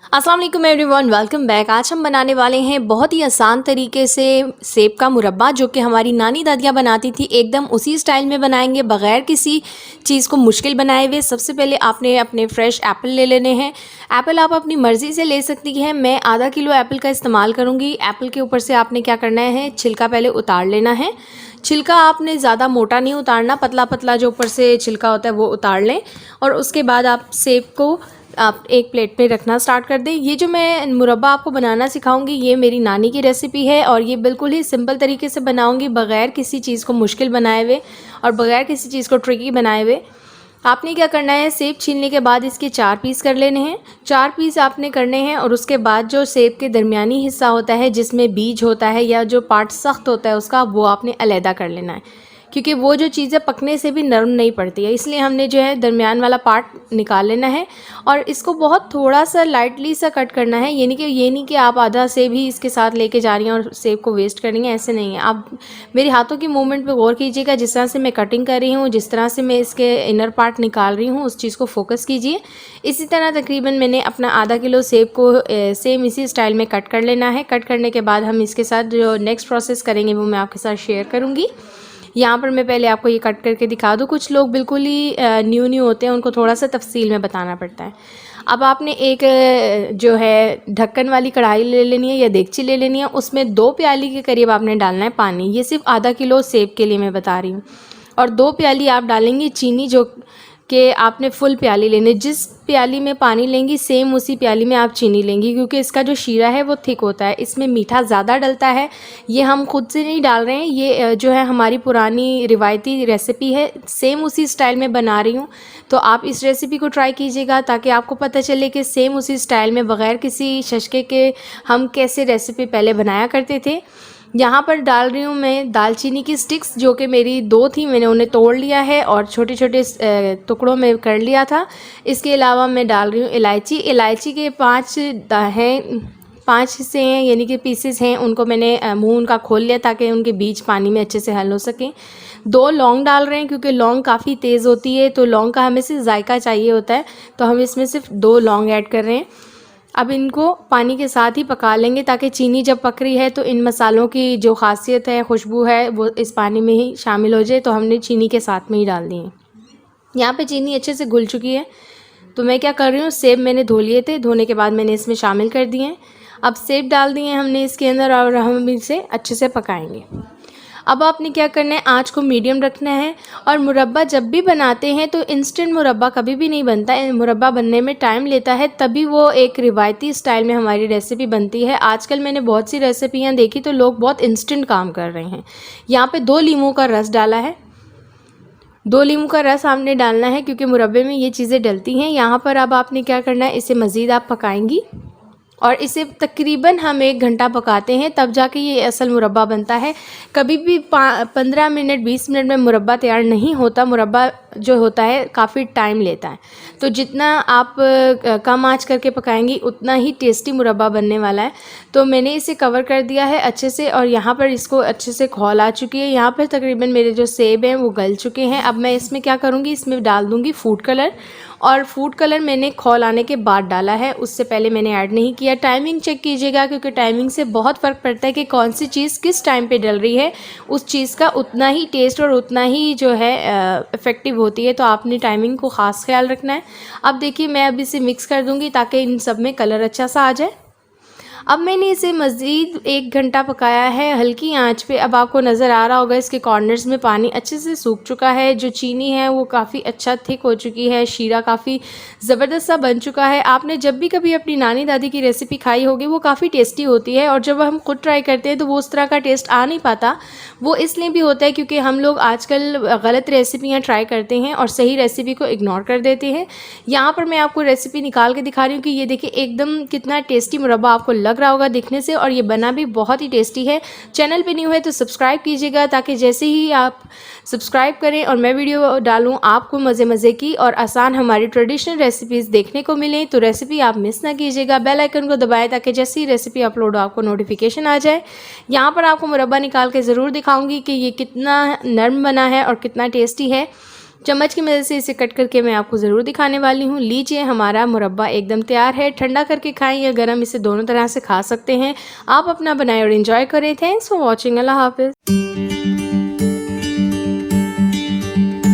अस्सलाम वालेकुम everyone, welcome back. आज हम बनाने वाले हैं बहुत ही आसान तरीके से सेब का मुरब्बा, जो कि हमारी नानी दादियाँ बनाती थी। एकदम उसी स्टाइल में बनाएंगे, बग़ैर किसी चीज़ को मुश्किल बनाए हुए। सबसे पहले आपने अपने फ्रेश एप्पल ले लेने हैं। एप्पल आप अपनी मर्ज़ी से ले सकती हैं। मैं आधा किलो एप्पल का इस्तेमाल करूँगी। एप्पल के ऊपर से आपने क्या करना है, छिलका पहले उतार लेना है। छिलका आपने ज़्यादा मोटा नहीं उतारना, पतला पतला जो ऊपर से छिलका होता है वो उतार लें। और उसके बाद आप सेब को आप एक प्लेट पे रखना स्टार्ट कर दें। ये जो मैं मुरब्बा आपको बनाना सिखाऊंगी, ये मेरी नानी की रेसिपी है और ये बिल्कुल ही सिंपल तरीके से बनाऊंगी, बग़ैर किसी चीज़ को मुश्किल बनाए हुए और बग़ैर किसी चीज़ को ट्रिकी बनाए हुए। आपने क्या करना है, सेब छीलने के बाद इसके 4 पीस कर लेने हैं। 4 पीस आपने करने हैं और उसके बाद जो सेब के दरमियानी हिस्सा होता है, जिसमें बीज होता है या जो पार्ट सख्त होता है उसका, वो आपने अलहदा कर लेना है, क्योंकि वो जो चीज़ें पकने से भी नरम नहीं पड़ती है। इसलिए हमने जो है दरमियान वाला पार्ट निकाल लेना है और इसको बहुत थोड़ा सा लाइटली सा कट करना है। ये नहीं कि आप आधा सेब ही इसके साथ लेके जा रही हैं और सेब को वेस्ट करेंगे, ऐसे नहीं है। आप मेरे हाथों की मूवमेंट पे गौर कीजिएगा, जिस तरह से मैं कटिंग कर रही हूँ, जिस तरह से मैं इसके इनर पार्ट निकाल रही हूँ, उस चीज़ को फोकस कीजिए। इसी तरह तकरीबन मैंने अपना आधा किलो सेब को सेम इसी स्टाइल में कट कर लेना है। कट करने के बाद हम इसके साथ जो नेक्स्ट प्रोसेस करेंगे वो मैं आपके साथ शेयर करूँगी। यहाँ पर मैं पहले आपको ये कट करके दिखा दूँ। कुछ लोग बिल्कुल ही न्यू होते हैं, उनको थोड़ा सा तफसील में बताना पड़ता है। अब आपने एक जो है ढक्कन वाली कढ़ाई ले लेनी है या देगची ले लेनी है। उसमें 2 प्याली के करीब आपने डालना है पानी। ये सिर्फ आधा किलो सेब के लिए मैं बता रही हूँ। और 2 प्याली आप डालेंगी चीनी, जो कि आपने फुल प्याली लेनी। जिस प्याली में पानी लेंगी सेम उसी प्याली में आप चीनी लेंगी, क्योंकि इसका जो शीरा है वो थिक होता है, इसमें मीठा ज़्यादा डलता है। ये हम खुद से नहीं डाल रहे हैं, ये जो है हमारी पुरानी रिवायती रेसिपी है, सेम उसी स्टाइल में बना रही हूँ। तो आप इस रेसिपी को ट्राई कीजिएगा ताकि आपको पता चले कि सेम उसी स्टाइल में बग़ैर किसी शशके के हम कैसे रेसिपी पहले बनाया करते थे। यहाँ पर डाल रही हूँ मैं दालचीनी की स्टिक्स, जो कि मेरी 2 थी, मैंने उन्हें तोड़ लिया है और छोटे छोटे टुकड़ों में कर लिया था। इसके अलावा मैं डाल रही हूँ इलायची। इलायची के 5 हिस्से हैं, यानी कि पीसेस हैं। उनको मैंने मुंह उनका खोल लिया ताकि उनके बीज पानी में अच्छे से हल हो सकें। 2 लौंग डाल रहे हैं, क्योंकि लौंग काफ़ी तेज़ होती है, तो लौंग का हमें सिर्फ जायका चाहिए होता है, तो हम इसमें सिर्फ 2 लौंग ऐड कर रहे हैं। अब इनको पानी के साथ ही पका लेंगे, ताकि चीनी जब पक रही है तो इन मसालों की जो खासियत है, खुशबू है, वो इस पानी में ही शामिल हो जाए। तो हमने चीनी के साथ में ही डाल दी है। यहाँ पे चीनी अच्छे से घुल चुकी है, तो मैं क्या कर रही हूँ, सेब मैंने धो लिए थे, धोने के बाद मैंने इसमें शामिल कर दिए हैं। अब सेब डाल दिए हमने इसके अंदर और हम इसे अच्छे से पकाएंगे। अब आपने क्या करना है, आँच को मीडियम रखना है। और मुरब्बा जब भी बनाते हैं तो इंस्टेंट मुरब्बा कभी भी नहीं बनता है, मुरब्बा बनने में टाइम लेता है, तभी वो एक रिवायती स्टाइल में हमारी रेसिपी बनती है। आजकल मैंने बहुत सी रेसिपियाँ देखी तो लोग बहुत इंस्टेंट काम कर रहे हैं। यहाँ पे 2 लीमू का रस डाला है। 2 लीमू का रस आपने डालना है, क्योंकि मुरब्बे में ये चीज़ें डलती हैं। यहाँ पर अब आपने क्या करना है, इसे मज़ीद आप पकाएंगी और इसे तकरीबन हम 1 घंटा पकाते हैं, तब जाके ये असल मुरब्बा बनता है। कभी भी 15 मिनट 20 मिनट में मुरब्बा तैयार नहीं होता। मुरब्बा जो होता है काफ़ी टाइम लेता है, तो जितना आप कम आंच करके पकाएंगी उतना ही टेस्टी मुरब्बा बनने वाला है। तो मैंने इसे कवर कर दिया है अच्छे से और यहाँ पर इसको अच्छे से खौल आ चुकी है। यहाँ पर तकरीबन मेरे जो सेब हैं वो गल चुके हैं। अब मैं इसमें क्या करूँगी, इसमें डाल दूँगी फूड कलर। और फूड कलर मैंने खौल आने के बाद डाला है, उससे पहले मैंने ऐड नहीं किया। टाइमिंग चेक कीजिएगा, क्योंकि टाइमिंग से बहुत फ़र्क पड़ता है कि कौन सी चीज़ किस टाइम पे डल रही है, उस चीज़ का उतना ही टेस्ट और उतना ही जो है इफ़ेक्टिव होती है। तो आपने टाइमिंग को ख़ास ख्याल रखना है। अब देखिए मैं अब इसे मिक्स कर दूँगी ताकि इन सब में कलर अच्छा सा आ जाए। अब मैंने इसे मज़ीद 1 घंटा पकाया है हल्की आंच पे। अब आपको नज़र आ रहा होगा इसके कॉर्नर्स में पानी अच्छे से सूख चुका है। जो चीनी है वो काफ़ी अच्छा थिक हो चुकी है, शीरा काफ़ी ज़बरदस्त सा बन चुका है। आपने जब भी कभी अपनी नानी दादी की रेसिपी खाई होगी, वो काफ़ी टेस्टी होती है और जब हम खुद ट्राई करते हैं तो वो उस तरह का टेस्ट आ नहीं पाता। वो इसलिए भी होता है क्योंकि हम लोग आजकल गलत रेसिपियाँ ट्राई करते हैं और सही रेसिपी को इग्नोर कर देते हैं। यहाँ पर मैं आपको रेसिपी निकाल के दिखा रही हूँ कि ये देखिए एकदम कितना टेस्टी मुरब्बा आपको लग रहा होगा दिखने से, और ये बना भी बहुत ही टेस्टी है। चैनल पे न्यू है तो सब्सक्राइब कीजिएगा, ताकि जैसे ही आप सब्सक्राइब करें और मैं वीडियो डालूं आपको मज़े की और आसान हमारी ट्रेडिशनल रेसिपीज़ देखने को मिलें। तो रेसिपी आप मिस ना कीजिएगा, बेल आइकन को दबाएं ताकि जैसी रेसिपी अपलोड हो आपको नोटिफिकेशन आ जाए। यहाँ पर आपको मुरब्बा निकाल के ज़रूर दिखाऊंगी कि ये कितना नरम बना है और कितना टेस्टी है। चम्मच की मदद से इसे कट करके मैं आपको ज़रूर दिखाने वाली हूँ। लीजिए, हमारा मुरब्बा एकदम तैयार है। ठंडा करके खाएं या गरम, इसे दोनों तरह से खा सकते हैं। आप अपना बनाएं और एंजॉय करें। Thanks for watching. अल्लाह हाफ़िज़।